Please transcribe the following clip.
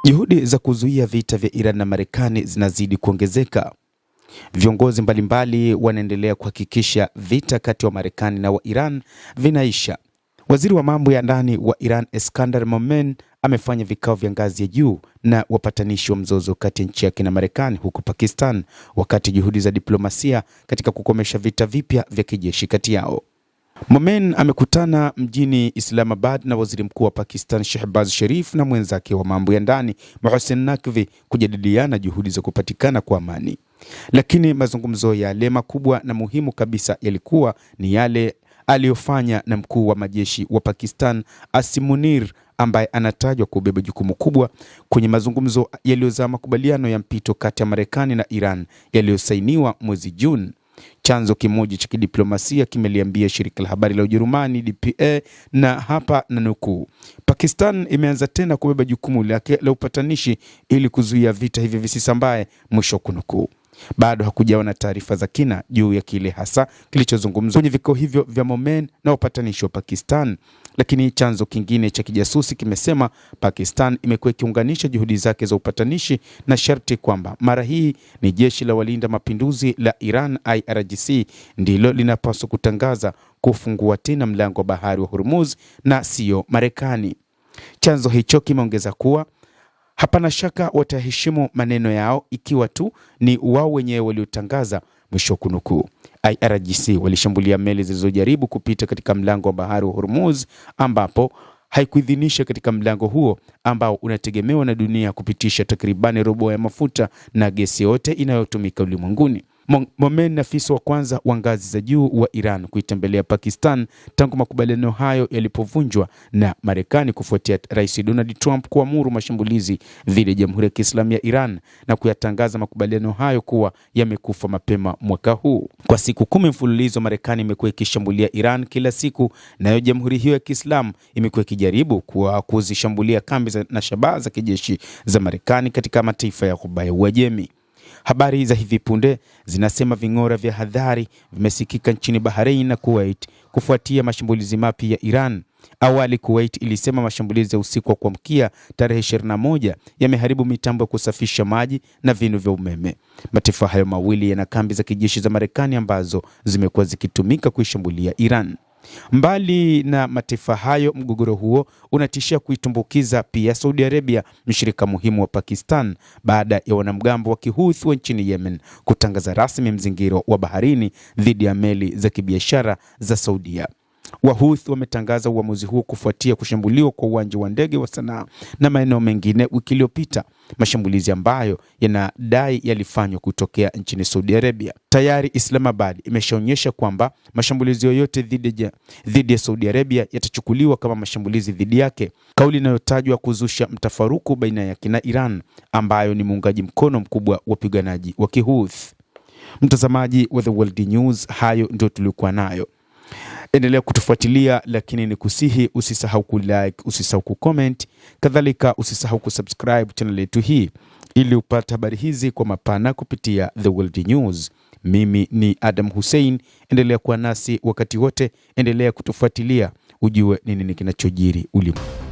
Juhudi za kuzuia vita vya Iran na Marekani zinazidi kuongezeka. Viongozi mbalimbali wanaendelea kuhakikisha vita kati ya Marekani na wa Iran vinaisha. Waziri wa mambo ya ndani wa Iran Eskander Momen amefanya vikao vya ngazi ya juu na wapatanishi wa mzozo kati ya nchi yake na Marekani huko Pakistan, wakati juhudi za diplomasia katika kukomesha vita vipya vya kijeshi kati yao. Momen amekutana mjini Islamabad na waziri mkuu wa Pakistan Shehbaz Sharif na mwenzake wa mambo ya ndani Mohsen Naqvi kujadiliana juhudi za kupatikana kwa amani. Lakini mazungumzo yale makubwa na muhimu kabisa yalikuwa ni yale aliyofanya na mkuu wa majeshi wa Pakistan Asim Munir, ambaye anatajwa kubeba jukumu kubwa kwenye mazungumzo yaliyozaa makubaliano ya mpito kati ya Marekani na Iran yaliyosainiwa mwezi Juni. Chanzo kimoja cha kidiplomasia kimeliambia shirika la habari la Ujerumani DPA, na hapa na nukuu, Pakistan imeanza tena kubeba jukumu lake la upatanishi ili kuzuia vita hivi visisambae, mwisho kunukuu. Bado hakujawa na taarifa za kina juu ya kile hasa kilichozungumzwa kwenye vikao hivyo vya Momen na upatanishi wa Pakistan, lakini chanzo kingine cha kijasusi kimesema Pakistan imekuwa ikiunganisha juhudi zake za upatanishi na sharti kwamba mara hii ni jeshi la walinda mapinduzi la Iran IRGC ndilo linapaswa kutangaza kufungua tena mlango wa bahari wa Hormuz na sio Marekani. Chanzo hicho kimeongeza kuwa hapana shaka wataheshimu maneno yao ikiwa tu ni wao wenyewe waliotangaza, mwisho kunukuu. IRGC walishambulia meli zilizojaribu kupita katika mlango wa bahari wa Hormuz, ambapo haikuidhinisha katika mlango huo ambao unategemewa na dunia kupitisha takribani robo ya mafuta na gesi yote inayotumika ulimwenguni. Momen, afisa wa kwanza wa ngazi za juu wa Iran kuitembelea Pakistan tangu makubaliano hayo yalipovunjwa na Marekani kufuatia Rais Donald Trump kuamuru mashambulizi dhidi ya Jamhuri ya Kiislamu ya Iran na kuyatangaza makubaliano hayo kuwa yamekufa mapema mwaka huu. Kwa siku 10 mfululizo Marekani imekuwa ikishambulia Iran kila siku, nayo Jamhuri hiyo ya Kiislamu imekuwa ikijaribu kuzishambulia kambi na shabaha za kijeshi za Marekani katika mataifa ya Ghuba ya Uajemi. Habari za hivi punde zinasema ving'ora vya hadhari vimesikika nchini Bahrain na Kuwait kufuatia mashambulizi mapya ya Iran. Awali Kuwait ilisema mashambulizi ya usiku wa kuamkia tarehe 21 yameharibu mitambo ya kusafisha maji na vinu vya umeme. Mataifa hayo mawili yana kambi za kijeshi za Marekani ambazo zimekuwa zikitumika kuishambulia Iran. Mbali na mataifa hayo, mgogoro huo unatishia kuitumbukiza pia Saudi Arabia, mshirika muhimu wa Pakistan, baada ya wanamgambo wa Kihouthi wa nchini Yemen kutangaza rasmi mzingiro wa baharini dhidi ya meli za kibiashara za Saudia. Wahouthi wametangaza uamuzi huo kufuatia kushambuliwa kwa uwanja wa ndege wa Sanaa na maeneo mengine wiki iliyopita, mashambulizi ambayo yanadai yalifanywa kutokea nchini Saudi Arabia. Tayari Islamabad imeshaonyesha kwamba mashambulizi yoyote dhidi ya Saudi Arabia yatachukuliwa kama mashambulizi dhidi yake, kauli inayotajwa kuzusha mtafaruku baina yake na Iran ambayo ni muungaji mkono mkubwa wa wapiganaji wa Kihouthi. Mtazamaji wa The World News, hayo ndio tulikuwa nayo. Endelea kutufuatilia, lakini ni kusihi usisahau kulike, usisahau kucomment, kadhalika usisahau kusubscribe channel yetu hii ili upate habari hizi kwa mapana kupitia The World News. Mimi ni Adam Hussein, endelea kuwa nasi wakati wote, endelea kutufuatilia ujue nini kinachojiri ulimwenguni.